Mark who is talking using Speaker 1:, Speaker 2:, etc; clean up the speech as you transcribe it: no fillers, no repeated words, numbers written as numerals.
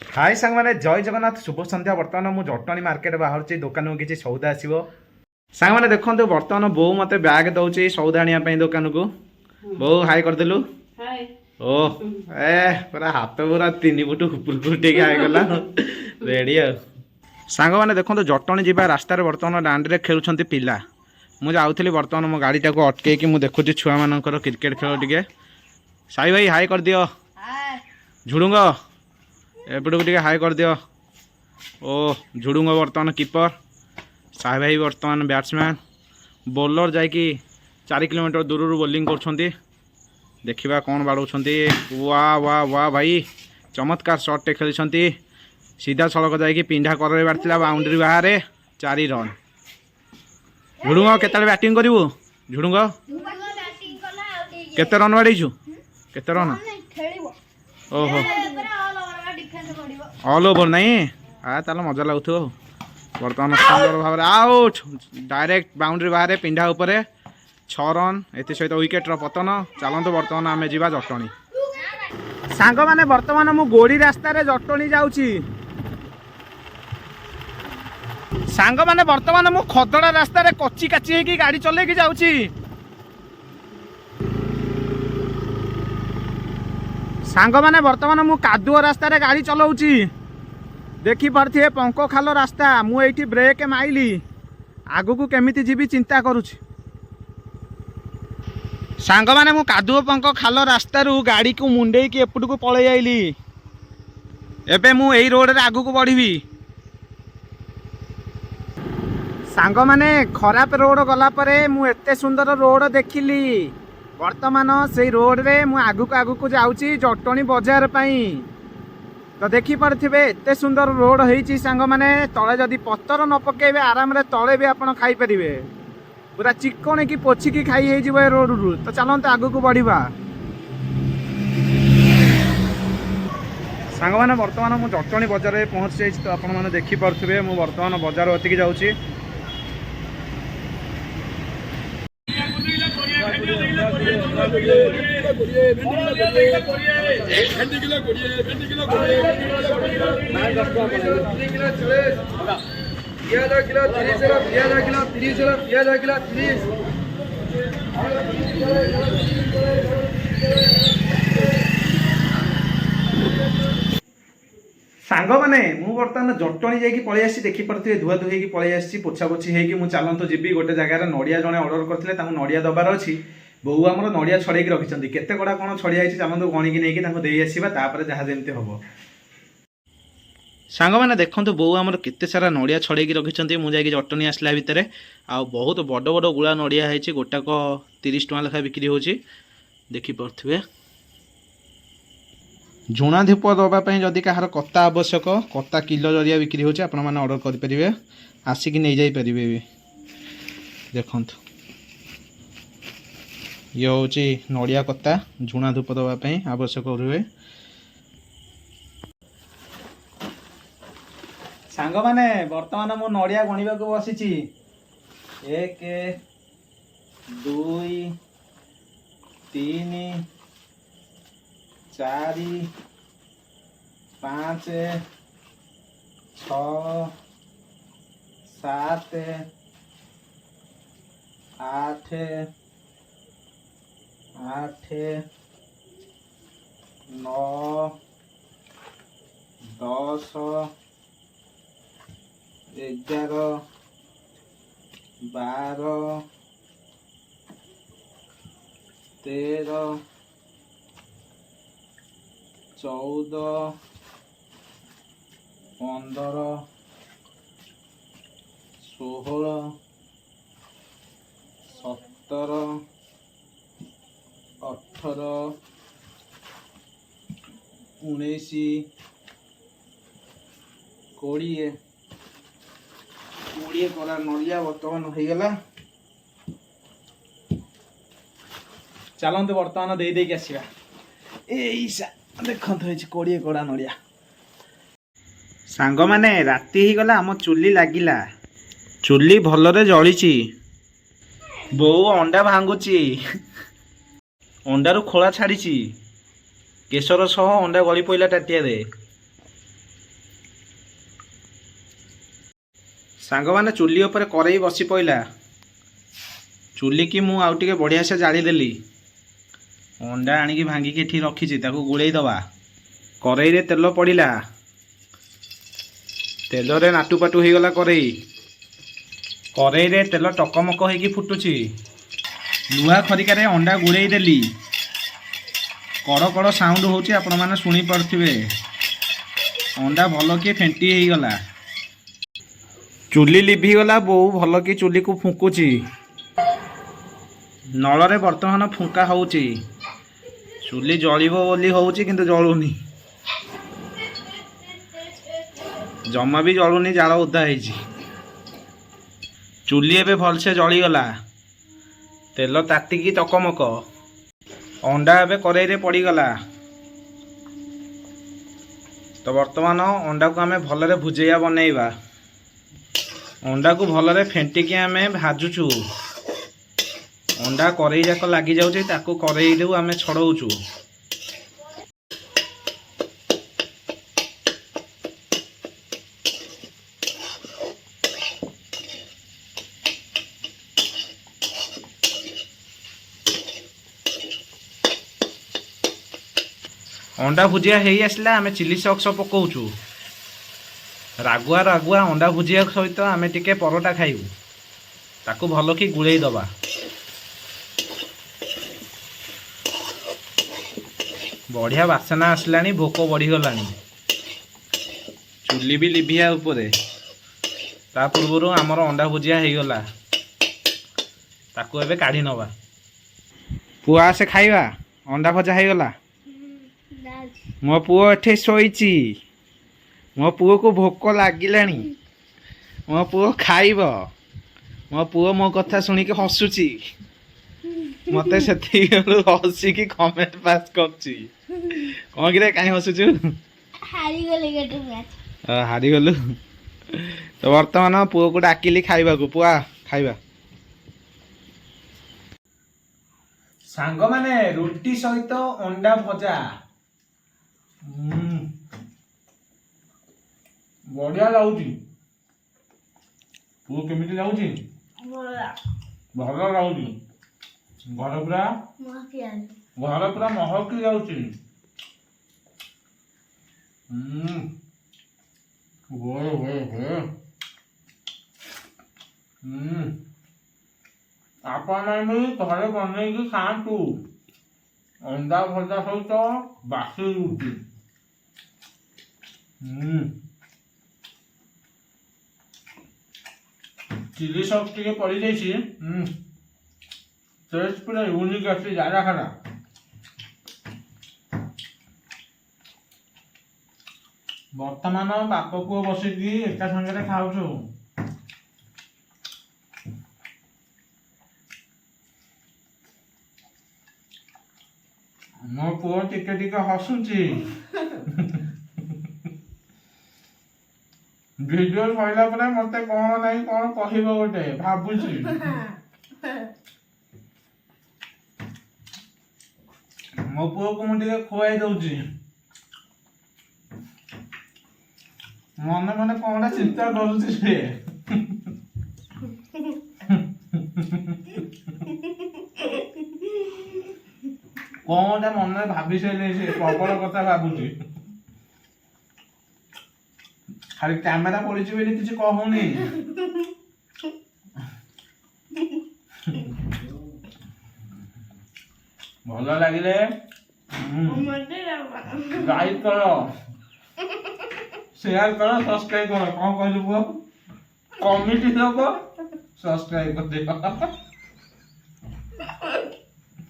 Speaker 1: हाय सांग मैंने जय जगन्नाथ शुभ संध्या। बर्तमान मु जटणी मार्केट बाहर दुकान को किसी सौदा आसो सांग मैंने देखो बर्तमान बो मत बैग दौर सौदा आने दुकान को बो हाई करदेलु ओ ए पूरा हाथ पूरा 3 फुट ऊपर टेक आईगला रेडी सांग मैंने देखो जटणी जी रास्तार बर्तमान दांडी खेलुंट पिला मुझे जाऊँगी बर्तमान मो गाड़ी टाक अटकई मुझे देखुची छुआ मानकर क्रिकेट खेल टे साई भाई हाई कर दियो झुड़ुंग एपटू टे हाई कर दियो ओ झुड़ुंग बर्तमान कीपर साई भाई बर्तमान बैट्समैन बोलर जाकि 4 किलोमीटर दूर बोलिंग कर देखा कौन बाड़ौंट वाह वाह वाह भाई चमत्कार शॉट खेली सीधा सड़क जाकि पिंढा कर बाउंड्री बाहर 4 रन झुड़ुंग केत बैटिंग करू झुड़ुंग केते रन बाड़ू केते रन ओहो ऑल ओवर नहीं ताल मजा लगुथ बर्तमान सुंदर भाव आउट डायरेक्ट बाउंड्री बाहर पिंढा उपर 6 रन एत सहित विकेट पतन चलतु बर्तमान आम जा जटणी सांग मैंने बर्तमान मु गोड़ी रास्ता जटणी जाऊँगी सांग मैंने बर्तमान मु खदड़ा रास्ता कच्ची काची होगी गाड़ी चलैकी जाऊँगी सांग मैंने बर्तमान मु कादुओ रास्ता गाड़ी चलाऊँगी देखी पारे पंक खाल रास्ता मुझे ब्रेक माइली आगु को केमिति जीवी चिंता करुछि सांग मैंने मु कादुओ पंक खाल रास्ता गाड़ी को मुंडे की एपट को पलि आईली एबे मु एई रोड रे आगु को बढ़ी सांग मैंने खराब रोड गला परे मु एते सुंदर रोड देखिली वर्तमान से रोड रे मु आगु को जाऊँगी जटणी बजार पाई तो देखी पारे एत सुंदर रोड होती सांग मैंने तले जदि पत्थर न पकेबे आराम रे तले भी आपन खाई परिबे पूरा चिकन की पोछिकी खाई हो जिवो रोड रु तो चलते आगु को बढ़िबा सांग मैंने वर्तमान मु जटणी बजार रे पहुँच जाइए तो आपण मैंने देखी पारे मु वर्तमान बजार अतिकी जाऊँगी सांग मैंने मु बर्तमान जटणी जाकि पलि आसी देखी पारे धुआ धुई पलि आसी पोछा पोछी होगी चलतु जी गोटे जगार नड़िया जड़े अर्डर करते नड़िया दबार अच्छी बो आम नड़िया छड़ेकी रखिंट केते गड़ा कौन छड़िया चलतु गणिकी नहीं दे आसवा जहाँ जमी हम सांग मैंने देखते बो आमर केते सारा नड़िया छड़ेकी रखिंट मुझे जटणी आसला भितर आ बहुत बड़ बड़ गुड़ा नड़िया है गोटाक 30 टଙ୍କା लेखा बिक्री हो देखी पारे झुणा धूप दवापाई जदि कहार कत्ता आवश्यक कत्ता किलो जरिया बिक्री होचे आपण माने ऑर्डर करि परिबे आसिक नहीं जाई परिबे भी देखंत ये होची नड़िया कत्ता झुणा धूप दवापाई आवश्यक रुए सांग माने वर्तमान मु नड़िया गणिबा को बसिची 1 2 3 4 5 6 7 8 9 10 11 12 13 14 15 16 17 18 19 20 कला नड़िया बर्तमान हो गला चलते बर्तमान दे देकी आसवा देखते 20 कड़ा नड़िया सांग मैंने राति ही गला आम चुली लगिला चुली भलरे जली बो अंडा भांगुची अंडारू खोला छाड़ी केशर सह अंडा गली पड़ा टाटिया दे ସାଙ୍ଗମାନେ ଚୁଲି ଉପରେ କରେଇ ବସି ପଇଲା। ଚୁଲିକି ମୁଁ ଆଉ ଟିକେ ବଢ଼ିଆ ସେ ଜାଳିଦେଲି। ଅଣ୍ଡା ଆଣିକି ଭାଙ୍ଗିକି ଏଠି ରଖିଛି, ତାକୁ ଗୋଳେଇ ଦେବା। କରେଇରେ ତେଲ ପଡ଼ିଲା। ତେଲରେ ନାଟୁପାଟୁ ହେଇଗଲା କରେଇ। କରେଇରେ ତେଲ ଟକମକ ହେଇକି ଫୁଟୁଛି। ଲୁହା ଖରିକାରେ ଅଣ୍ଡା ଗୋଳେଇ ଦେଲି। କଡ଼ କଡ଼ ସାଉଣ୍ଡ ହେଉଛି, ଆପଣମାନେ ଶୁଣିପାରୁଥିବେ। ଅଣ୍ଡା ଭଲ କି ଫେଣ୍ଟି ହେଇଗଲା। ଚୁଲି ଲିଭିଗଲା। ବୋଉ ଭଲ କି ଚୁଲିକୁ ଫୁଙ୍କୁଛି। ନଳରେ ବର୍ତ୍ତମାନ ଫୁଙ୍କା ହେଉଛି। ଚୁଲି ଜଳିବ ବୋଲି ହେଉଛି, କିନ୍ତୁ ଜଳୁନି। ଜମା ବି ଜଳୁନି, ଜାଳ ଓଦା ହେଇଛି। ଚୁଲି ଏବେ ଭଲସେ ଜଳିଗଲା। ତେଲ ତାତିକି ଟକମକ। ଅଣ୍ଡା ଏବେ କରେଇରେ ପଡ଼ିଗଲା। ତ ବର୍ତ୍ତମାନ ଅଣ୍ଡାକୁ ଆମେ ଭଲରେ ଭୁଜିଆ ବନେଇବା। ଅଣ୍ଡାକୁ ଭଲରେ ଫେଣ୍ଟିକି ଆମେ ଭାଜୁଛୁ। ଅଣ୍ଡା କରେଇ ଯାକ ଲାଗିଯାଉଛି, ତାକୁ କରେଇରୁ ଆମେ ଛଡ଼ଉଛୁ। ଅଣ୍ଡା ଭୁଜିଆ ହେଇ ଆସିଲା। ଆମେ ଚିଲି ସକ୍ସ ପକାଉଛୁ। ରାଗୁଆ ରାଗୁଆ ଅଣ୍ଡା ଭୁଜିଆ ସହିତ ଆମେ ଟିକେ ପରଟା ଖାଇବୁ। ତାକୁ ଭଲ କି ଗୁଳେଇ ଦେବା। ବଢ଼ିଆ ବାସନା ଆସିଲାଣି, ଭୋକ ବଢ଼ିଗଲାଣି। ଚୁଲି ବି ଲିଭିଆ ଉପରେ। ତା ପୂର୍ବରୁ ଆମର ଅଣ୍ଡା ଭୁଜିଆ ହେଇଗଲା। ତାକୁ ଏବେ କାଢ଼ି ନେବା। ପୁଅ ଆସେ ଖାଇବା। ଅଣ୍ଡା ଭଜା ହେଇଗଲା। ମୋ ପୁଅ ଏଠି ଶୋଇଛି। ମୋ ପୁଅକୁ ଭୋକ ଲାଗିଲାଣି। ମୋ ପୁଅ ଖାଇବ। ମୋ ପୁଅ ମୋ କଥା ଶୁଣିକି ହସୁଛି। ମତେ ସେତିକି ହସିକି କମେଣ୍ଟ ପାସ୍ କରୁଛି। କ'ଣ କିରେ, କାହିଁ ହସୁଛୁ? ହାରିଗଲୁ। ତ ବର୍ତ୍ତମାନ ପୁଅକୁ ଡାକିଲି ଖାଇବାକୁ। ପୁଅ ଖାଇବା। ସାଙ୍ଗମାନେ, ରୁଟି ସହିତ ଅଣ୍ଡା ଭଜା। ବଢିଆ ଲାଗୁଛି। ପୁଅ କେମିତି ଲାଗୁଛି? ଭଲ ଲାଗୁଛି। ଘର ପୁରା ମହକି ଯାଉଛି। ଆପଣମାନେ ବି ଘରେ ବନେଇକି ଖାଆନ୍ତୁ। ଅଣ୍ଡା ଭଜା ସହିତ ବାସି ରୁଟି। ଚିଲି ସସ୍ ଟିକେ ପଡ଼ିଯାଇଛି। ଟେଷ୍ଟ ପୁରା ୟୁନିକ୍ ଅଛି, ଜାରା ଖାରା। ବର୍ତ୍ତମାନ ବାପ ପୁଅ ବସିକି ଏକା ସାଙ୍ଗରେ ଖାଉଛୁ। ମୋ ପୁଅ ଟିକେ ଟିକେ ହସୁଛି। ଭିଡିଓ ସରିଲା ପରେ ମତେ କ'ଣ ନାହିଁ କ'ଣ କହିବ ଗୋଟେ ଭାବୁଛି। ମୋ ପୁଅକୁ ମୁଁ ଟିକେ ଖୁଆଇ ଦଉଛି। ମନେ ମନେ କଣଟା ଚିନ୍ତା କରୁଛି ସେ। କଣଟା ମନରେ ଭାବି ସାରିଲେ ସେ, ପ୍ରବଳ କଥା ଭାବୁଛି। ଖାଲି କ୍ୟାମେରା ପଡିଛି ବୋଲି କିଛି କହୁନି। ଭଲ ଲାଗିଲେ ଲାଇକ୍ କର, ସେୟାର କର, ସବସ୍କ୍ରାଇବ କର। କ'ଣ କହିଲୁ ପୁଅ? କମେଣ୍ଟ ଦବ, ସବସ୍କ୍ରାଇବ କରିଦିଅ।